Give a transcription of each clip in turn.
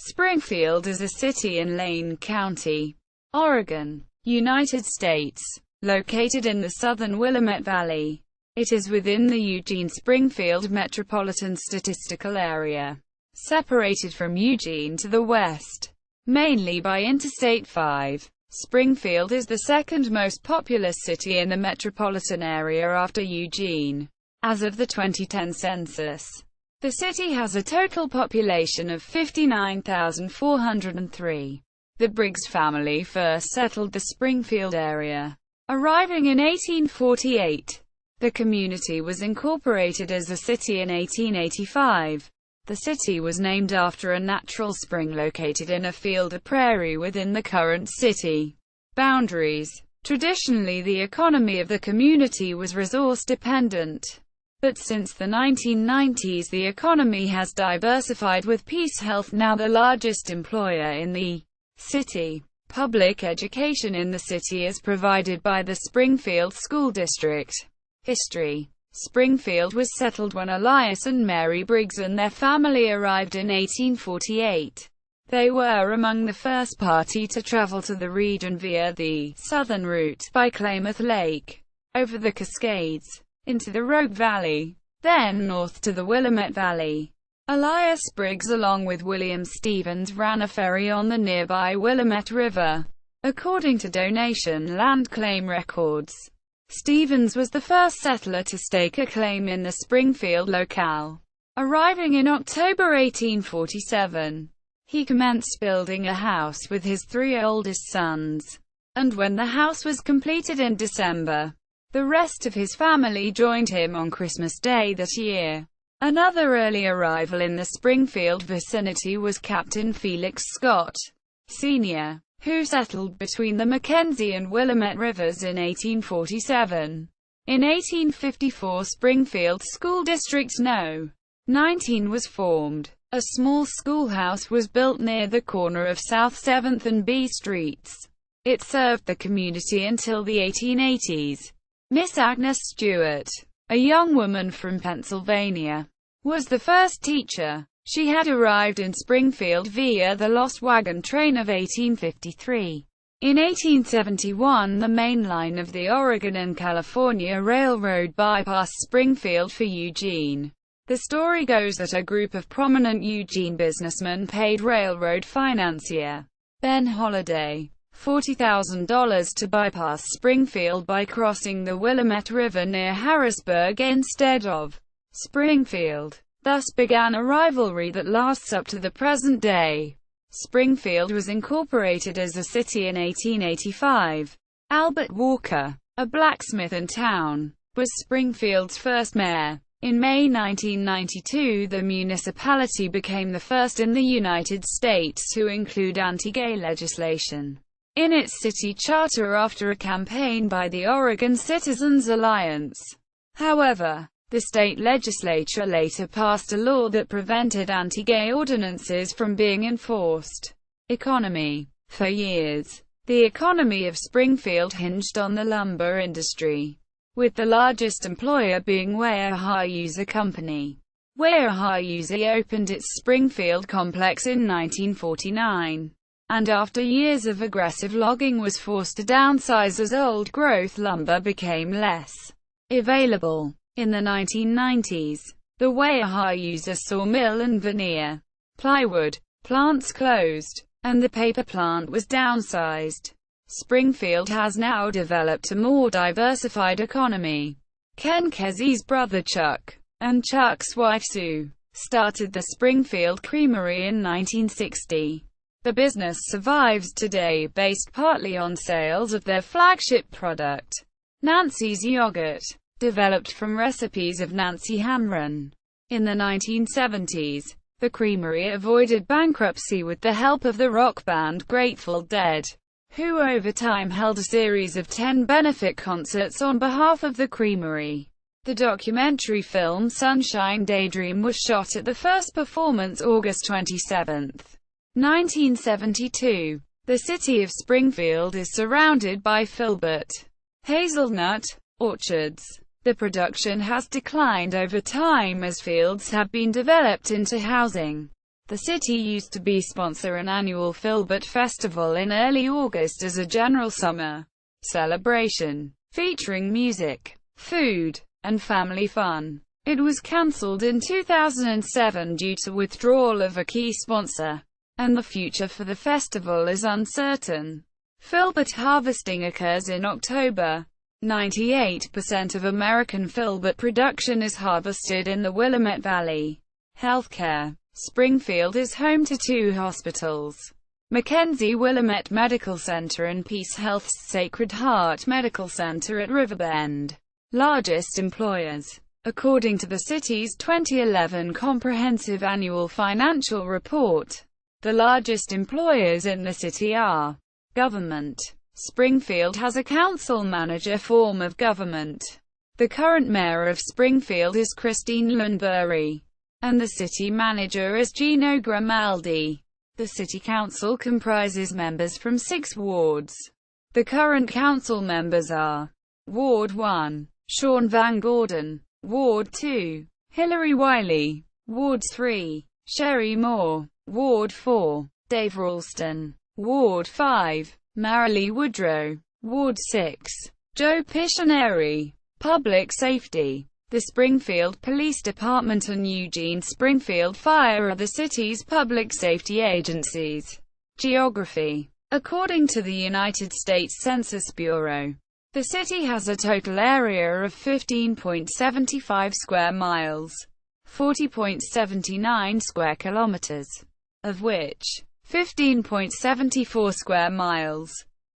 Springfield is a city in Lane County, Oregon, United States, located in the Southern Willamette Valley. It is within the Eugene-Springfield Metropolitan Statistical Area, separated from Eugene to the west, mainly by Interstate 5. Springfield is the second most populous city in the metropolitan area after Eugene, as of the 2010 census. The city has a total population of 59,403. The Briggs family first settled the Springfield area, arriving in 1848. The community was incorporated as a city in 1885. The city was named after a natural spring located in a field or prairie within the current city boundaries. Traditionally, the economy of the community was resource-dependent. But since the 1990s the economy has diversified, with PeaceHealth now the largest employer in the city. Public education in the city is provided by the Springfield School District. History: Springfield was settled when Elias and Mary Briggs and their family arrived in 1848. They were among the first party to travel to the region via the southern route, by Klamath Lake, over the Cascades, into the Rogue Valley, then north to the Willamette Valley. Elias Briggs along with William Stevens ran a ferry on the nearby Willamette River. According to donation land claim records, Stevens was the first settler to stake a claim in the Springfield locale. Arriving in October 1847, he commenced building a house with his three oldest sons, and when the house was completed in December, the rest of his family joined him on Christmas Day that year. Another early arrival in the Springfield vicinity was Captain Felix Scott, Sr., who settled between the Mackenzie and Willamette Rivers in 1847. In 1854 Springfield School District No. 19 was formed. A small schoolhouse was built near the corner of South 7th and B Streets. It served the community until the 1880s. Miss Agnes Stewart, a young woman from Pennsylvania, was the first teacher. She had arrived in Springfield via the Lost Wagon Train of 1853. In 1871 the main line of the Oregon and California Railroad bypassed Springfield for Eugene. The story goes that a group of prominent Eugene businessmen paid railroad financier Ben Holiday $40,000 to bypass Springfield by crossing the Willamette River near Harrisburg instead of Springfield. Thus began a rivalry that lasts up to the present day. Springfield was incorporated as a city in 1885. Albert Walker, a blacksmith in town, was Springfield's first mayor. In May 1992 the municipality became the first in the United States to include anti-gay legislation in its city charter after a campaign by the Oregon Citizens Alliance. However, the state legislature later passed a law that prevented anti-gay ordinances from being enforced. Economy: for years, the economy of Springfield hinged on the lumber industry, with the largest employer being Weyerhaeuser Company. Weyerhaeuser opened its Springfield complex in 1949. And after years of aggressive logging was forced to downsize as old-growth lumber became less available. In the 1990s, the Weyerhaeuser sawmill and veneer plywood plants closed, and the paper plant was downsized. Springfield has now developed a more diversified economy. Ken Kesey's brother Chuck, and Chuck's wife Sue, started the Springfield Creamery in 1960. The business survives today based partly on sales of their flagship product, Nancy's yogurt, developed from recipes of Nancy Hamren. In the 1970s, the creamery avoided bankruptcy with the help of the rock band Grateful Dead, who over time held a series of 10 benefit concerts on behalf of the creamery. The documentary film Sunshine Daydream was shot at the first performance August 27, 1972. The city of Springfield is surrounded by filbert hazelnut orchards. The production has declined over time as fields have been developed into housing. The city used to be sponsor an annual Philbert Festival in early August as a general summer celebration, featuring music, food, and family fun. It was cancelled in 2007 due to withdrawal of a key sponsor, and the future for the festival is uncertain. Filbert harvesting occurs in October. 98% of American filbert production is harvested in the Willamette Valley. Healthcare. Springfield is home to 2 hospitals: Mackenzie Willamette Medical Center and PeaceHealth's Sacred Heart Medical Center at Riverbend. Largest employers. According to the city's 2011 Comprehensive Annual Financial Report, the largest employers in the city are government. Springfield has a council-manager form of government. The current mayor of Springfield is Christine Lundberry, and the city manager is Gino Grimaldi. The city council comprises members from 6 wards. The current council members are: Ward 1, Sean Van Gordon; Ward 2, Hillary Wiley; Ward 3, Sherry Moore; Ward 4, Dave Ralston; Ward 5, Marilee Woodrow; Ward 6, Joe Pictionary. Public safety. The Springfield Police Department and Eugene-Springfield Fire are the city's public safety agencies. Geography. According to the United States Census Bureau, the city has a total area of 15.75 square miles, 40.79 square kilometers, of which 15.74 square miles,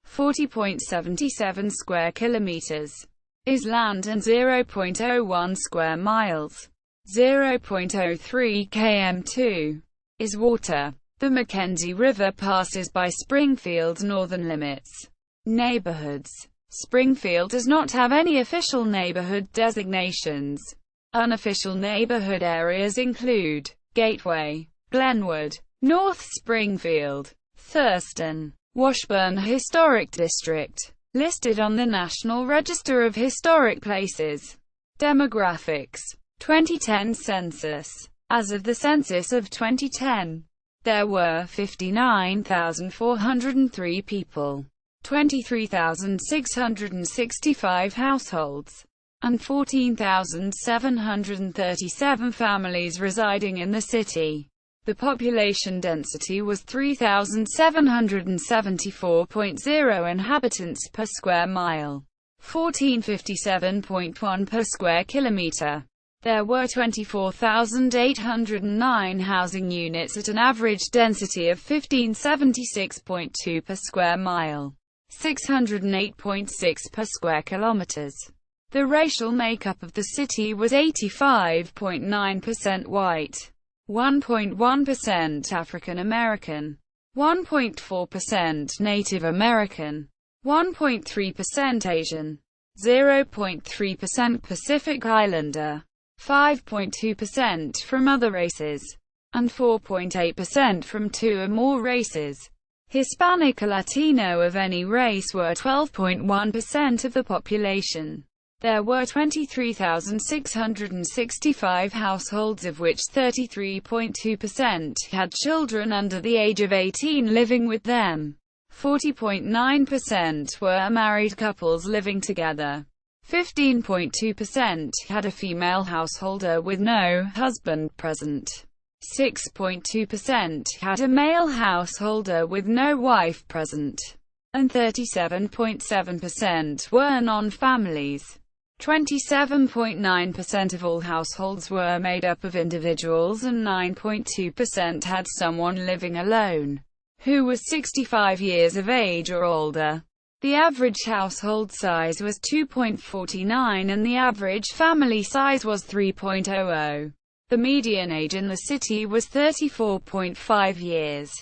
40.77 square kilometers, is land and 0.01 square miles, 0.03 km2, is water. The Mackenzie River passes by Springfield's northern limits. Neighborhoods. Springfield does not have any official neighborhood designations. Unofficial neighborhood areas include Gateway, Glenwood, North Springfield, Thurston, Washburn Historic District, listed on the National Register of Historic Places. Demographics. 2010 census. As of the census of 2010, there were 59,403 people, 23,665 households, and 14,737 families residing in the city. The population density was 3,774.0 inhabitants per square mile, 1457.1 per square kilometer. There were 24,809 housing units at an average density of 1576.2 per square mile, 608.6 per square kilometers. The racial makeup of the city was 85.9% white, 1.1% African American, 1.4% Native American, 1.3% Asian, 0.3% Pacific Islander, 5.2% from other races, and 4.8% from 2 or more races. Hispanic or Latino of any race were 12.1% of the population. There were 23,665 households, of which 33.2% had children under the age of 18 living with them. 40.9% were married couples living together. 15.2% had a female householder with no husband present. 6.2% had a male householder with no wife present. And 37.7% were non-families. 27.9% of all households were made up of individuals, and 9.2% had someone living alone who was 65 years of age or older. The average household size was 2.49 and the average family size was 3.00. The median age in the city was 34.5 years.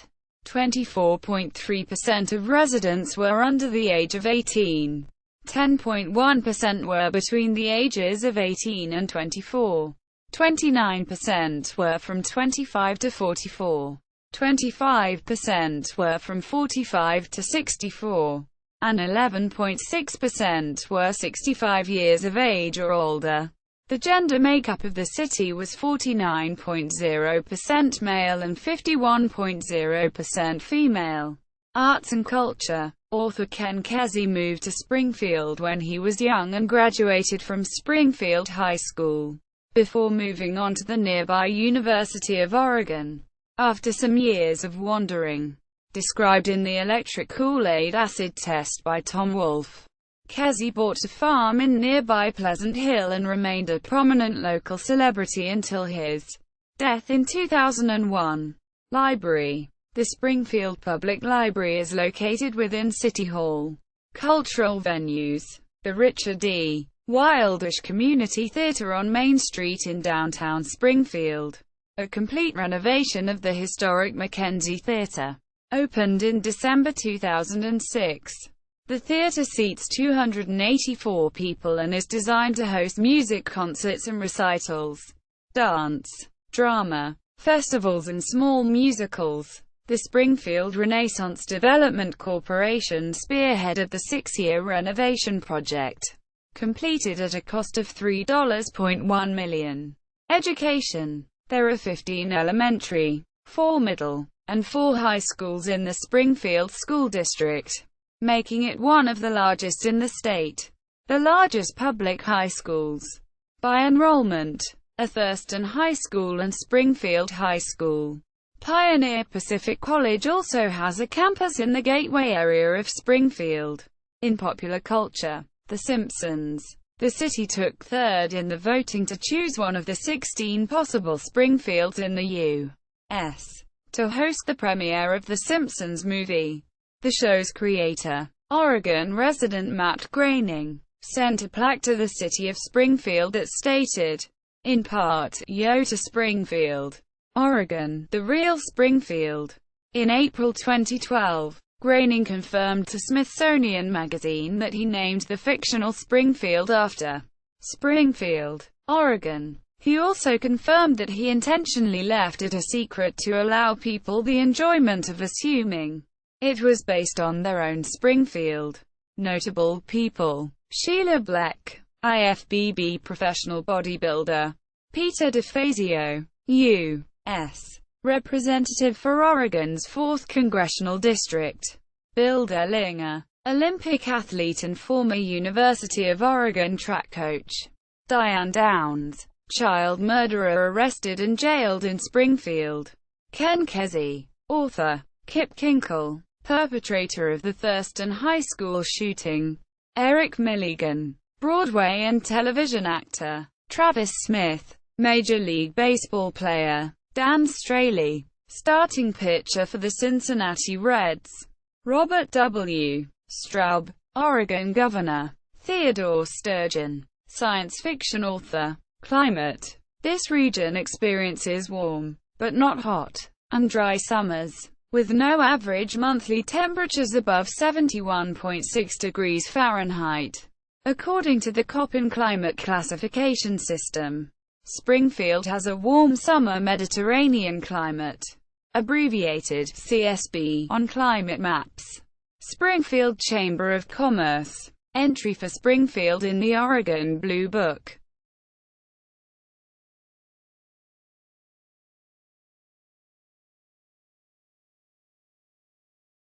24.3% of residents were under the age of 18. 10.1% were between the ages of 18 and 24. 29% were from 25 to 44. 25% were from 45 to 64. And 11.6% were 65 years of age or older. The gender makeup of the city was 49.0% male and 51.0% female. Arts and culture. Author Ken Kesey moved to Springfield when he was young and graduated from Springfield High School, before moving on to the nearby University of Oregon. After some years of wandering, described in the Electric Kool-Aid Acid Test by Tom Wolfe, Kesey bought a farm in nearby Pleasant Hill and remained a prominent local celebrity until his death in 2001. Library. The Springfield Public Library is located within City Hall. Cultural venues. The Richard E. Wildish Community Theater on Main Street in downtown Springfield. A complete renovation of the historic Mackenzie Theater opened in December 2006. The theater seats 284 people and is designed to host music concerts and recitals, dance, drama, festivals and small musicals. The Springfield Renaissance Development Corporation spearheaded the 6-year renovation project, completed at a cost of $3.1 million. Education. There are 15 elementary, 4 middle, and 4 high schools in the Springfield School District, making it one of the largest in the state. The largest public high schools by enrollment are Thurston High School and Springfield High School. Pioneer Pacific College also has a campus in the Gateway area of Springfield. In popular culture, The Simpsons. The city took third in the voting to choose one of the 16 possible Springfields in the U.S. to host the premiere of The Simpsons movie. The show's creator, Oregon resident Matt Groening, sent a plaque to the city of Springfield that stated, in part, "Yo to Springfield, Oregon, the real Springfield." In April 2012, Groening confirmed to Smithsonian Magazine that he named the fictional Springfield after Springfield, Oregon. He also confirmed that he intentionally left it a secret to allow people the enjoyment of assuming it was based on their own Springfield. Notable people: Sheila Bleck, IFBB professional bodybuilder; Peter DeFazio, U.S. Representative for Oregon's 4th Congressional District; Bill Dellinger, Olympic athlete and former University of Oregon track coach; Diane Downs, child murderer arrested and jailed in Springfield; Ken Kesey, author; Kip Kinkle, perpetrator of the Thurston High School shooting; Eric Milligan, Broadway and television actor; Travis Smith, Major League Baseball player; Dan Straley, starting pitcher for the Cincinnati Reds; Robert W. Straub, Oregon governor; Theodore Sturgeon, science fiction author. Climate. This region experiences warm, but not hot, and dry summers, with no average monthly temperatures above 71.6 degrees Fahrenheit. According to the Köppen climate classification system, Springfield has a warm summer Mediterranean climate, abbreviated CSB, on climate maps. Springfield Chamber of Commerce. Entry for Springfield in the Oregon Blue Book.